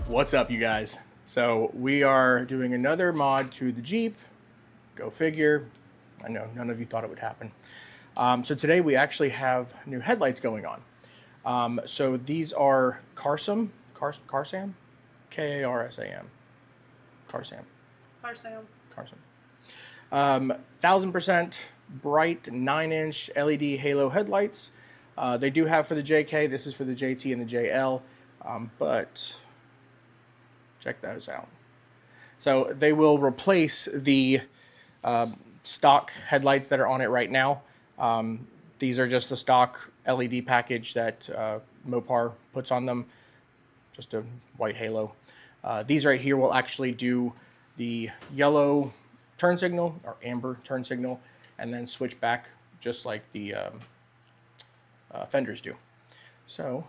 What's up, you guys? So we are doing another mod to the Jeep. Go figure. I know none of you thought it would happen. So today we actually have new headlights going on. So these are KARSAM, KARSAM, KARSAM, KARSAM, KARSAM. 1000% bright 9-inch LED halo headlights. They do have for the JK. This is for the JT and the JL, but check those out. So they will replace the stock headlights that are on it right now. These are just the stock LED package that Mopar puts on them, just a white halo. These right here will actually do the yellow turn signal or amber turn signal and then switch back just like the fenders do. So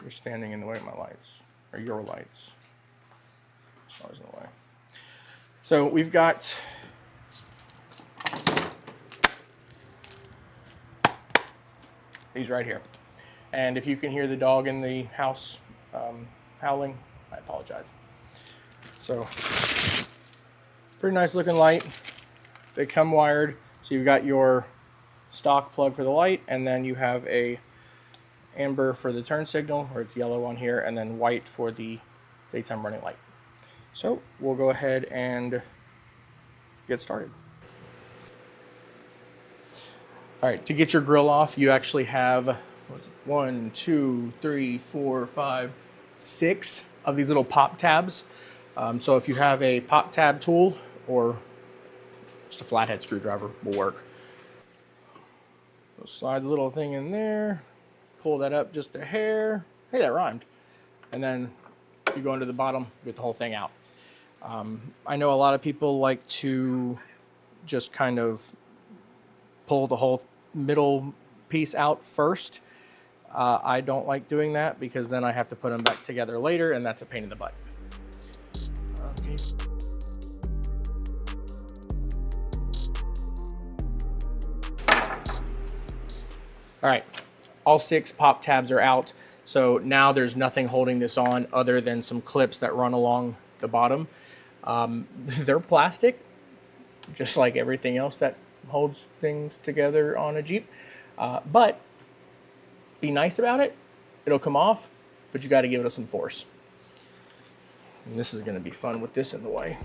you're standing in the way of my lights, or your lights. Stars in the way. So we've got these right here. And if you can hear the dog in the house howling, I apologize. So pretty nice looking light. They come wired. So you've got your stock plug for the light, and then you have a amber for the turn signal, or it's yellow on here, and then white for the daytime running light. So we'll go ahead and get started. All right, to get your grill off, you actually have 1, 2, 3, 4, 5, 6 of these little pop tabs. So if you have a pop tab tool or just a flathead screwdriver will work. So slide the little thing in there, pull that up just a hair. Hey, that rhymed. And then if you go into the bottom, get the whole thing out. I know a lot of people like to just kind of pull the whole middle piece out first. I don't like doing that because then I have to put them back together later, and that's a pain in the butt. Okay. All right, all 6 pop tabs are out. So now there's nothing holding this on other than some clips that run along the bottom. They're plastic, just like everything else that holds things together on a Jeep. But be nice about it. It'll come off, but you got to give it some force. And this is going to be fun with this in the way.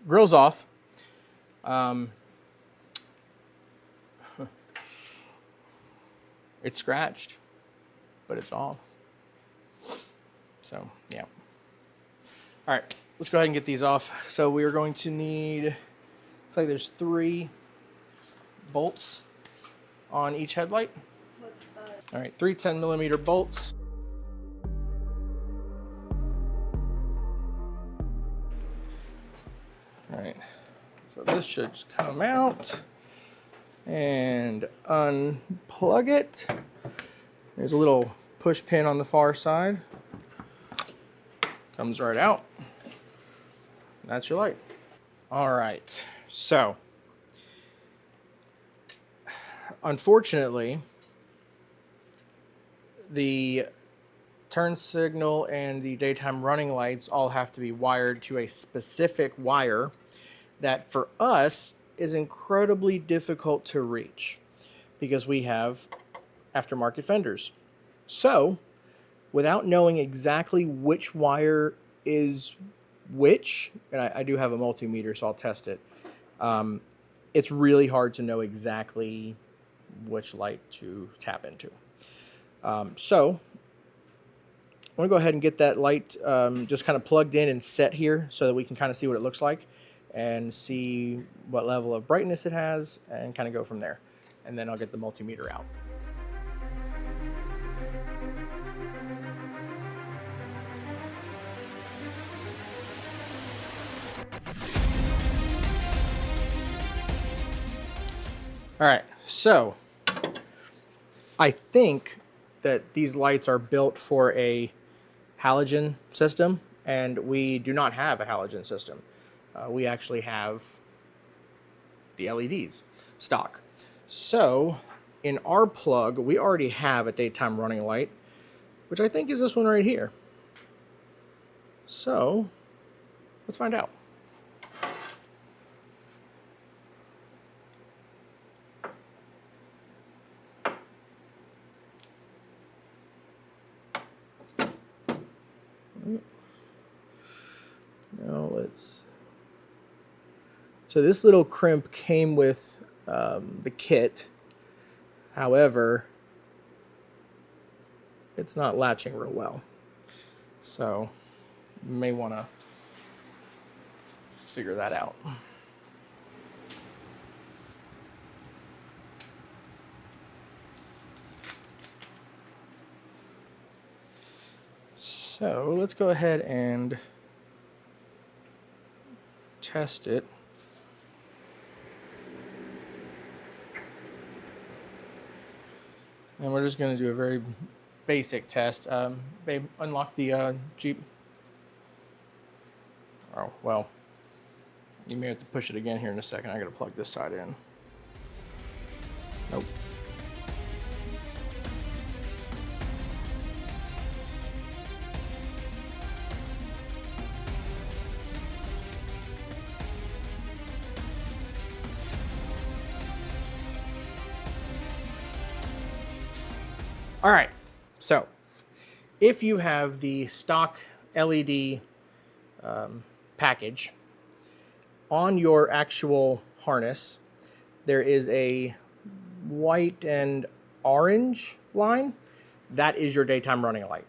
Grill's off. It's scratched, but it's off. So, yeah. All right, let's go ahead and get these off. So we are going to need, looks like there's 3 bolts on each headlight. All right, 3 10mm bolts. All right, so this should just come out and unplug it. There's a little push pin on the far side. Comes right out. That's your light. All right, so unfortunately, the turn signal and the daytime running lights all have to be wired to a specific wire that for us is incredibly difficult to reach because we have aftermarket fenders. So without knowing exactly which wire is which, and I do have a multimeter, so I'll test it, it's really hard to know exactly which light to tap into. So I'm going to go ahead and get that light just kind of plugged in and set here so that we can kind of see what it looks like and see what level of brightness it has and kind of go from there. And then I'll get the multimeter out. All right, so I think that these lights are built for a halogen system, and we do not have a halogen system. We actually have the LEDs stock. So in our plug, we already have a daytime running light, which I think is this one right here. So let's find out. Now so this little crimp came with the kit. However, it's not latching real well. So you may want to figure that out. So let's go ahead and test it. And we're just going to do a very basic test. Babe, unlock the Jeep. Oh, well, you may have to push it again here in a second. I got to plug this side in. Nope. All right, so if you have the stock LED package, on your actual harness, there is a white and orange line. That is your daytime running light.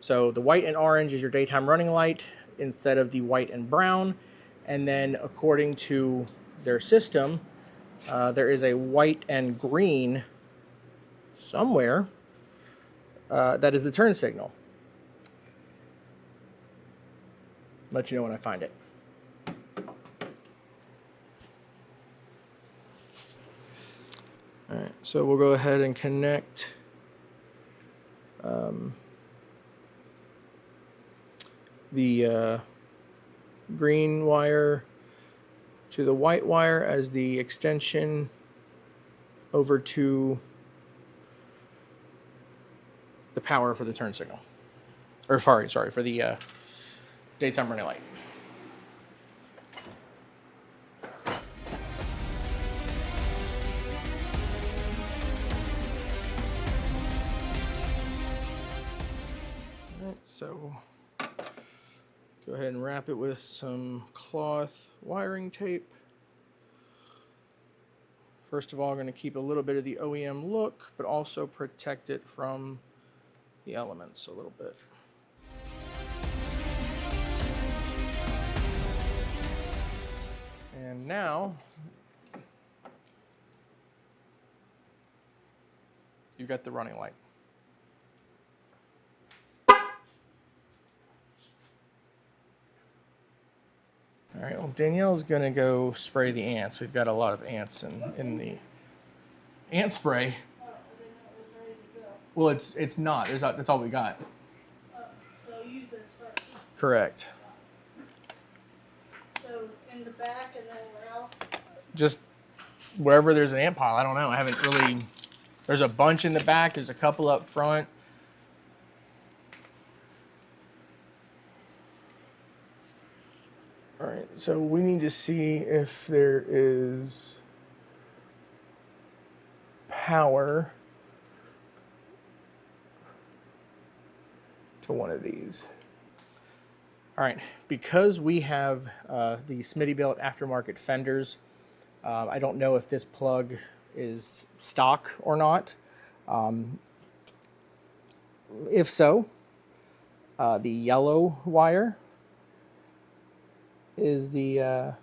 So the white and orange is your daytime running light instead of the white and brown. And then according to their system, there is a white and green somewhere. That is the turn signal. Let you know when I find it. All right, so we'll go ahead and connect the green wire to the white wire as the extension over to the power for the turn signal. Or sorry, for the daytime running light. Alright, so go ahead and wrap it with some cloth wiring tape. First of all, I'm going to keep a little bit of the OEM look, but also protect it from the elements a little bit. And now you've got the running light. All right, well, Danielle's gonna go spray the ants. We've got a lot of ants in the ant spray. Well, it's not. That's all we got. So use this first. Correct. So in the back and then where else? Just wherever there's an ant pile. I don't know. I haven't really. There's a bunch in the back. There's a couple up front. All right. So we need to see if there is power to one of these. All right, because we have the Smittybilt aftermarket fenders, I don't know if this plug is stock or not. If so, the yellow wire is the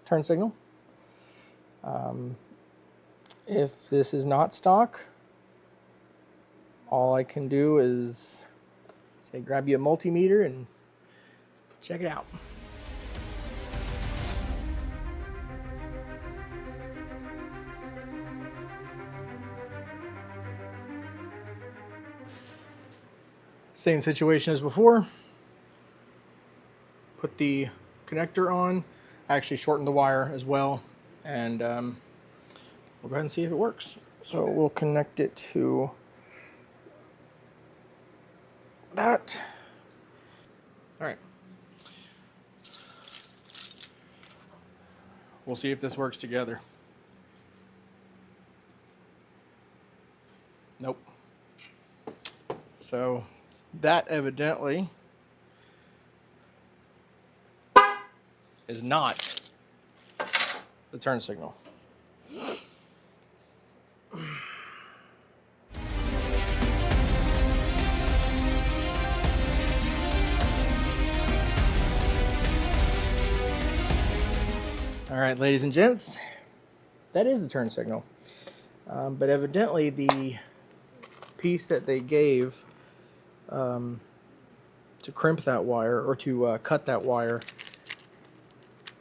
turn signal. If this is not stock, all I can do is say grab you a multimeter and check it out. Same situation as before. Put the connector on. I actually shortened the wire as well, and we'll go ahead and see if it works. So we'll connect it to that. All right. We'll see if this works together. Nope. So that evidently is not the turn signal. All right, ladies and gents, that is the turn signal. But evidently the piece that they gave to crimp that wire, or to cut that wire,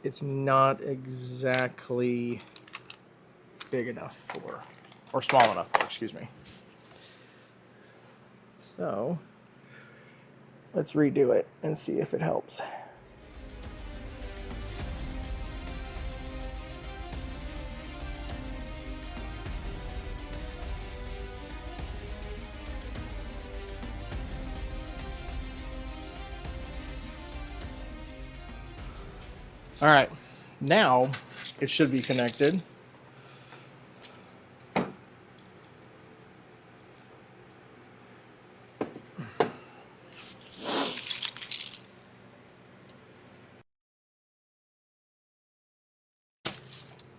it's not exactly big enough for, or small enough for, excuse me. So let's redo it and see if it helps. All right, now it should be connected.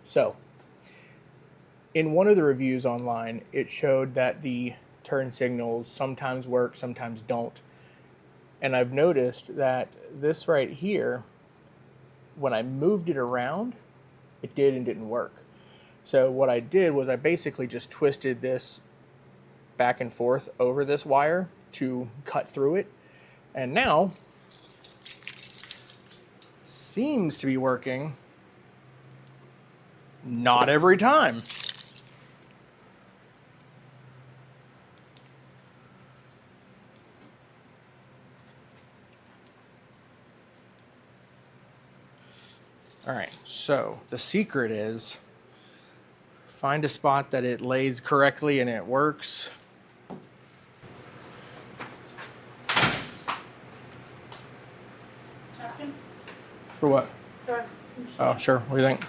So, in one of the reviews online, it showed that the turn signals sometimes work, sometimes don't. And I've noticed that this right here, when I moved it around, it did and didn't work. So what I did was I basically just twisted this back and forth over this wire to cut through it. And now, it seems to be working. Not every time. All right, so the secret is find a spot that it lays correctly and it works. Napkin? For what? Sure. Oh, sure. What do you think?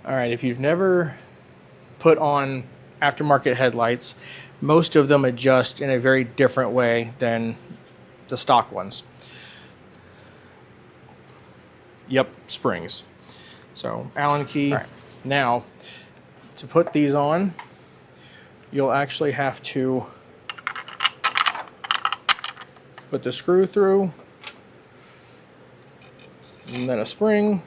All right, if you've never put on aftermarket headlights, most of them adjust in a very different way than the stock ones. Yep, springs. So Allen key. All right. Now, to put these on, you'll actually have to put the screw through, and then a spring.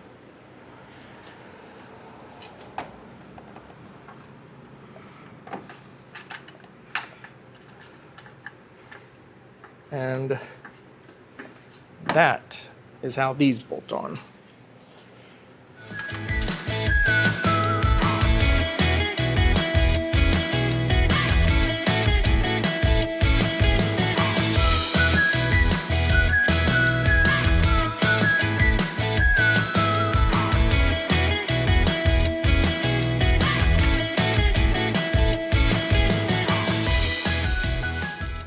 And that is how these bolt on.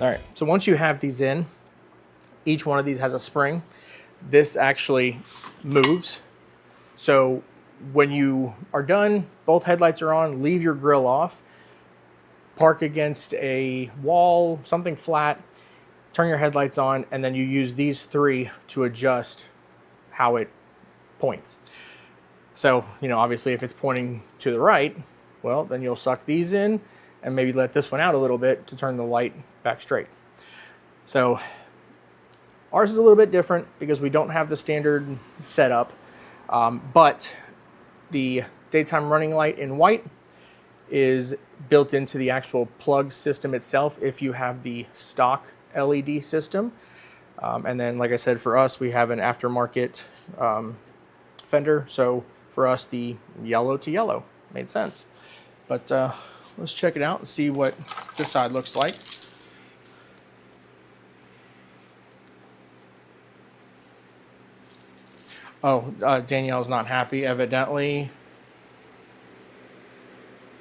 All right, so once you have these in, each one of these has a spring. This actually moves. So when you are done, both headlights are on, leave your grill off, park against a wall, something flat, turn your headlights on, and then you use these three to adjust how it points. So, obviously if it's pointing to the right, well, then you'll suck these in and maybe let this one out a little bit to turn the light back straight. So ours is a little bit different because we don't have the standard setup, but the daytime running light in white is built into the actual plug system itself if you have the stock LED system. And then, like I said, for us, we have an aftermarket fender. So for us, the yellow to yellow made sense. But let's check it out and see what this side looks like. Oh, Danielle's not happy, evidently.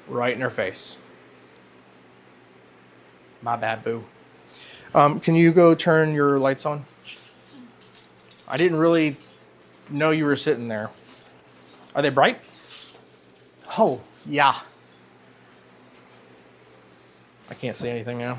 Right in her face. My bad, boo. Can you go turn your lights on? I didn't really know you were sitting there. Are they bright? Oh, yeah. I can't see anything now.